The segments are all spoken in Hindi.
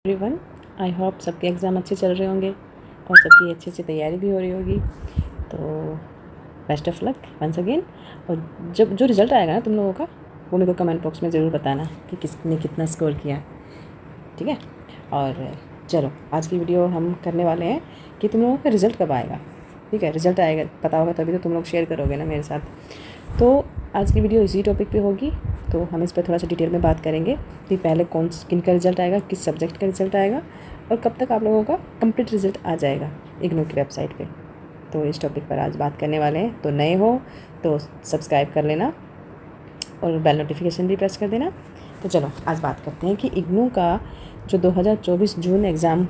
एवरीवन, आई होप सबके एग्ज़ाम अच्छे चल रहे होंगे और सबकी अच्छे से तैयारी भी हो रही होगी। तो best of luck once again. और जब जो रिज़ल्ट आएगा ना तुम लोगों का, वो मेरे को कमेंट बॉक्स में ज़रूर बताना कि किसने कितना स्कोर किया, ठीक है। और चलो आज की वीडियो हम करने वाले हैं कि तुम लोगों का रिज़ल्ट कब आएगा, ठीक है। रिज़ल्ट आएगा पता होगा तभी तो तुम लोग शेयर करोगे ना मेरे साथ। तो आज की वीडियो इसी टॉपिक पे होगी, तो हम इस पर थोड़ा सा डिटेल में बात करेंगे कि पहले किन का रिज़ल्ट आएगा, किस सब्जेक्ट का रिज़ल्ट आएगा और कब तक आप लोगों का कंप्लीट रिज़ल्ट आ जाएगा इग्नू की वेबसाइट पे। तो इस टॉपिक पर आज बात करने वाले हैं। तो नए हो तो सब्सक्राइब कर लेना और बेल नोटिफिकेशन भी प्रेस कर देना। तो चलो आज बात करते हैं कि इग्नू का जो 2024 जून एग्ज़ाम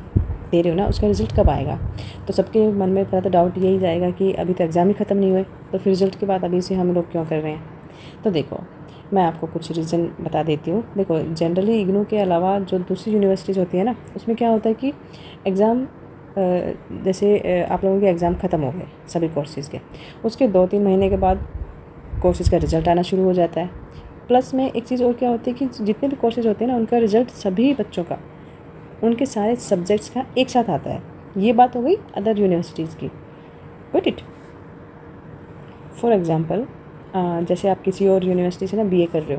दे रहे हो ना, उसका रिज़ल्ट कब आएगा। तो सबके मन में पहला तो डाउट यही जाएगा कि अभी तो एग्ज़ाम ही ख़त्म नहीं हुए, तो फिर रिज़ल्ट के बाद अभी से हम लोग क्यों कर रहे हैं। तो देखो मैं आपको कुछ रीज़न बता देती हूँ। देखो जनरली इग्नू के अलावा जो दूसरी यूनिवर्सिटीज़ होती है ना, उसमें क्या होता है कि एग्ज़ाम जैसे आप लोगों के एग्ज़ाम ख़त्म हो गए सभी कोर्सेज़ के, उसके 2-3 महीने के बाद कोर्सेज़ का रिज़ल्ट आना शुरू हो जाता है। प्लस में एक चीज़ और क्या होती है कि जितने भी कोर्सेज़ होते हैं ना, उनका रिज़ल्ट सभी बच्चों का उनके सारे सब्जेक्ट्स का एक साथ आता है। ये बात हो गई अदर यूनिवर्सिटीज़ की। Got it. फॉर एग्ज़ाम्पल जैसे आप किसी और यूनिवर्सिटी से ना बीए कर रहे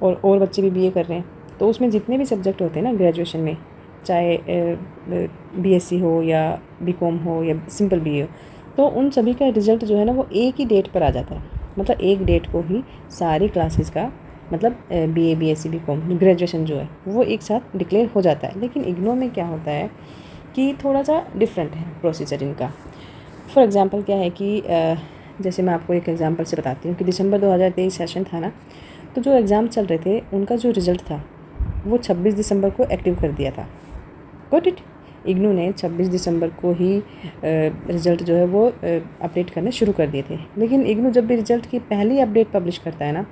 हो और बच्चे भी बीए कर रहे हैं, तो उसमें जितने भी सब्जेक्ट होते हैं ना ग्रेजुएशन में, चाहे बीएससी हो या बीकॉम हो या सिंपल बीए हो, तो उन सभी का रिज़ल्ट जो है ना वो एक ही डेट पर आ जाता है। मतलब एक डेट को ही सारी क्लासेस का, मतलब बीए बीएससी बीकॉम ग्रेजुएशन जो है वो एक साथ डिक्लेयर हो जाता है। लेकिन इग्नू में क्या होता है कि थोड़ा सा डिफरेंट है प्रोसीजर इनका। फॉर एग्ज़ाम्पल क्या है कि जैसे मैं आपको एक एग्ज़ाम्पल से बताती हूँ कि दिसंबर 2023 सेशन था ना, तो जो एग्ज़ाम चल रहे थे उनका जो रिज़ल्ट था वो 26 दिसंबर को एक्टिव कर दिया था। Got it. इग्नू ने 26 दिसंबर को ही रिज़ल्ट जो है वो अपडेट करने शुरू कर दिए थे। लेकिन इग्नू जब भी रिज़ल्ट की पहली अपडेट पब्लिश करता है ना,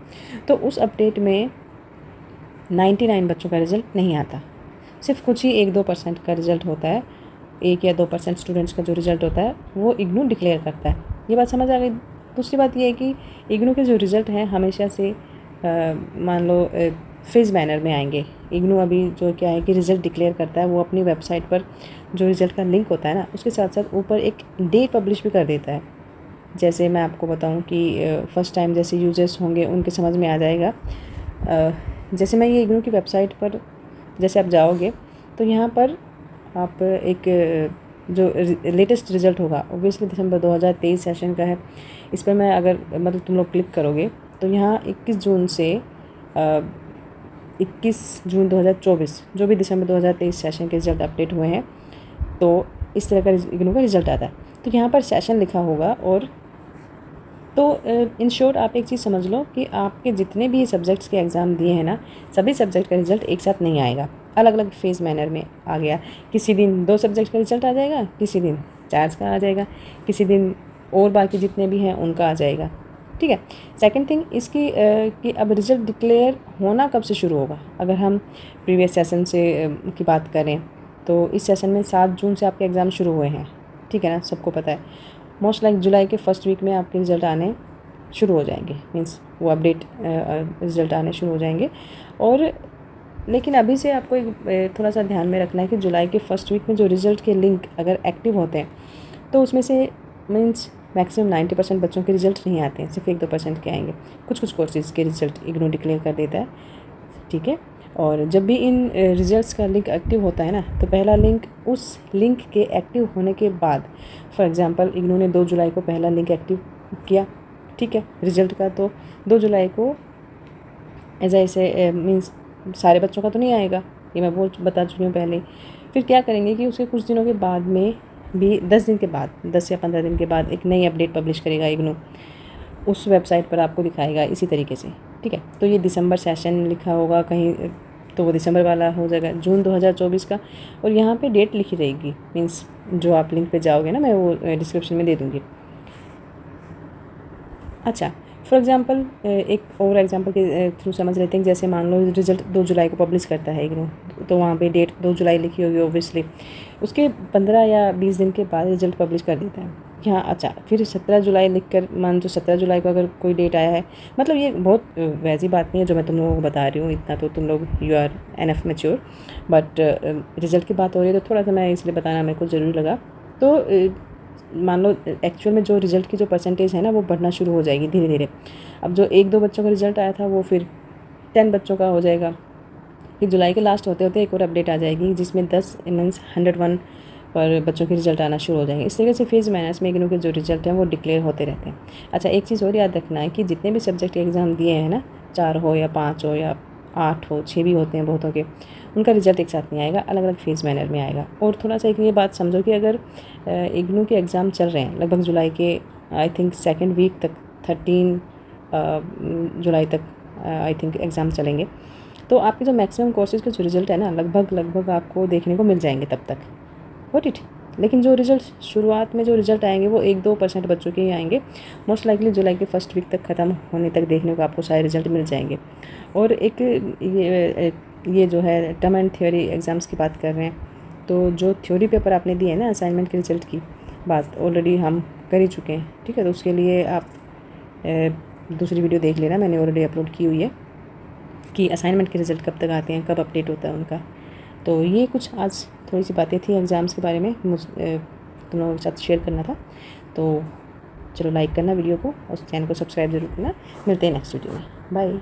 तो उस अपडेट में 99 बच्चों का रिज़ल्ट नहीं आता, सिर्फ कुछ ही 1-2% का रिज़ल्ट होता है। 1 या 2% स्टूडेंट्स का जो रिज़ल्ट होता है वो इग्नू डिक्लेयर करता है। ये बात समझ आ गई। दूसरी बात ये है कि इग्नू के जो रिज़ल्ट हैं हमेशा से मान लो फेज़ मैनर में आएंगे। इग्नू अभी जो क्या है कि रिज़ल्ट डिक्लेयर करता है, वो अपनी वेबसाइट पर जो रिज़ल्ट का लिंक होता है ना, उसके साथ साथ ऊपर एक डेट पब्लिश भी कर देता है। जैसे मैं आपको बताऊं कि फ़र्स्ट टाइम जैसे यूजर्स होंगे उनके समझ में आ जाएगा। जैसे मैं ये इग्नू की वेबसाइट पर जैसे आप जाओगे तो यहाँ पर आप एक जो लेटेस्ट रिज़ल्ट होगा ओब्वियसली दिसंबर 2023 सेशन का है। इस पर मैं अगर मतलब तुम लोग क्लिक करोगे तो यहाँ 21 जून से 21 जून 2024 जो भी दिसंबर 2023 सेशन के रिज़ल्ट अपडेट हुए हैं, तो इस तरह का इग्नू का रिज़ल्ट आता है। तो यहाँ पर सेशन लिखा होगा। और तो इन शॉर्ट आप एक चीज़ समझ लो कि आपके जितने भी सब्जेक्ट्स के एग्ज़ाम दिए हैं ना, सभी सब्जेक्ट का रिज़ल्ट एक साथ नहीं आएगा, अलग अलग फेज़ मैनर में आ गया। किसी दिन 2 सब्जेक्ट का रिज़ल्ट आ जाएगा, किसी दिन 4 का आ जाएगा, किसी दिन और बाकी जितने भी हैं उनका आ जाएगा, ठीक है। सेकंड थिंग इसकी कि अब रिज़ल्ट डिक्लेयर होना कब से शुरू होगा। अगर हम प्रीवियस सेशन से की बात करें तो इस सेशन में 7 जून से आपके एग्ज़ाम शुरू हुए हैं, ठीक है ना, सबको पता है। मोस्ट लाइक जुलाई के फर्स्ट वीक में आपके रिज़ल्ट आने शुरू हो जाएंगे, मीन्स वो अपडेट रिज़ल्ट आने शुरू हो जाएंगे। और लेकिन अभी से आपको एक थोड़ा सा ध्यान में रखना है कि जुलाई के फर्स्ट वीक में जो रिज़ल्ट के लिंक अगर एक्टिव होते हैं तो उसमें से मीन्स मैक्सिमम 90% बच्चों के रिज़ल्ट नहीं आते हैं, सिर्फ 1-2% के आएंगे। कुछ कुछ कोर्सेज़ के रिज़ल्ट इग्नू डिक्लेयर कर देता है, ठीक है। और जब भी इन रिज़ल्ट्स का लिंक एक्टिव होता है ना, तो पहला लिंक उस लिंक के एक्टिव होने के बाद, फॉर एग्ज़ाम्पल इग्नू ने 2 जुलाई को पहला लिंक एक्टिव किया, ठीक है, रिज़ल्ट का। तो 2 जुलाई को ऐसे मीन्स सारे बच्चों का तो नहीं आएगा, ये मैं बता चुकी हूँ पहले। फिर क्या करेंगे कि उसके कुछ दिनों के बाद में भी 10 दिन के बाद, 10 या 15 दिन के बाद एक नई अपडेट पब्लिश करेगा इग्नू, उस वेबसाइट पर आपको दिखाएगा इसी तरीके से, ठीक है। तो ये दिसंबर सेशन लिखा होगा कहीं, तो वो दिसंबर वाला हो जाएगा जून 2024 का। और यहाँ पे डेट लिखी रहेगी, मीन्स जो आप लिंक पे जाओगे ना, मैं वो डिस्क्रिप्शन में दे दूँगी। अच्छा, फॉर एग्ज़ाम्पल एक और एग्जांपल के थ्रू समझ लेते हैं। जैसे मान लो रिज़ल्ट 2 जुलाई को पब्लिश करता है इग्नू, तो वहाँ पे डेट 2 जुलाई लिखी होगी ओब्वियसली। उसके 15 या 20 दिन के बाद रिज़ल्ट पब्लिश कर देता है। कि हाँ अच्छा फिर 17 जुलाई लिख कर मान तो 17 जुलाई को अगर कोई डेट आया है, मतलब ये बहुत वैसी बात नहीं है जो मैं तुम लोगों को बता रही हूँ, इतना तो तुम लोग you are enough mature, but result की बात हो रही है तो थोड़ा सा मैं इसलिए बताना मेरे को ज़रूरी लगा। तो मान लो एक्चुअल में जो रिज़ल्ट की जो परसेंटेज है ना वो बढ़ना शुरू हो जाएगी धीरे धीरे। अब जो 1-2 बच्चों का रिज़ल्ट आया था वो फिर 10 बच्चों का हो जाएगा, फिर जुलाई के लास्ट होते होते एक और अपडेट आ जाएगी जिसमें 10 मीन्स 101 पर बच्चों के रिजल्ट आना शुरू हो जाएंगे। इस तरीके से फेज़ माइनस में इग्नू के जो रिजल्ट हैं वो डिक्लेयर होते रहते हैं। अच्छा एक चीज़ और याद रखना है कि जितने भी सब्जेक्ट के एग्ज़ाम दिए हैं ना, 4 हो या 5 हो या 8 हो, 6 भी होते हैं बहुतों के, उनका रिजल्ट एक साथ नहीं आएगा, अलग अलग फेज़ मैनर में आएगा। और थोड़ा सा एक ये बात समझो कि अगर इग्नू के एग्ज़ाम चल रहे हैं लगभग जुलाई के आई थिंक 2nd वीक तक, 13 जुलाई तक आई थिंक एग्ज़ाम चलेंगे, तो आपके जो मैक्सिमम कोर्सेज़ के जो रिज़ल्ट है ना लगभग आपको देखने को मिल जाएंगे तब तक, वॉट इट। लेकिन जो रिज़ल्ट शुरुआत में जो रिज़ल्ट आएंगे वो 1-2% बच्चों के ही आएंगे। मोस्ट लाइकली जुलाई के फर्स्ट वीक तक ख़त्म होने तक देखने को आपको सारे रिज़ल्ट मिल जाएंगे। और एक ये जो है टर्म एंड थ्योरी एग्ज़ाम्स की बात कर रहे हैं, तो जो थ्योरी पेपर आपने दिए ना असाइनमेंट के रिज़ल्ट की बात ऑलरेडी हम कर ही चुके हैं, ठीक है। तो उसके लिए आप दूसरी वीडियो देख लेना, मैंने ऑलरेडी अपलोड की हुई है कि असाइनमेंट के रिज़ल्ट कब तक आते हैं, कब अपडेट होता है उनका। तो ये कुछ आज थोड़ी सी बातें थी एग्ज़ाम्स के बारे में तुम लोगों के साथ शेयर करना था। तो चलो लाइक करना वीडियो को और चैनल को सब्सक्राइब जरूर करना। मिलते हैं नेक्स्ट वीडियो में, बाय।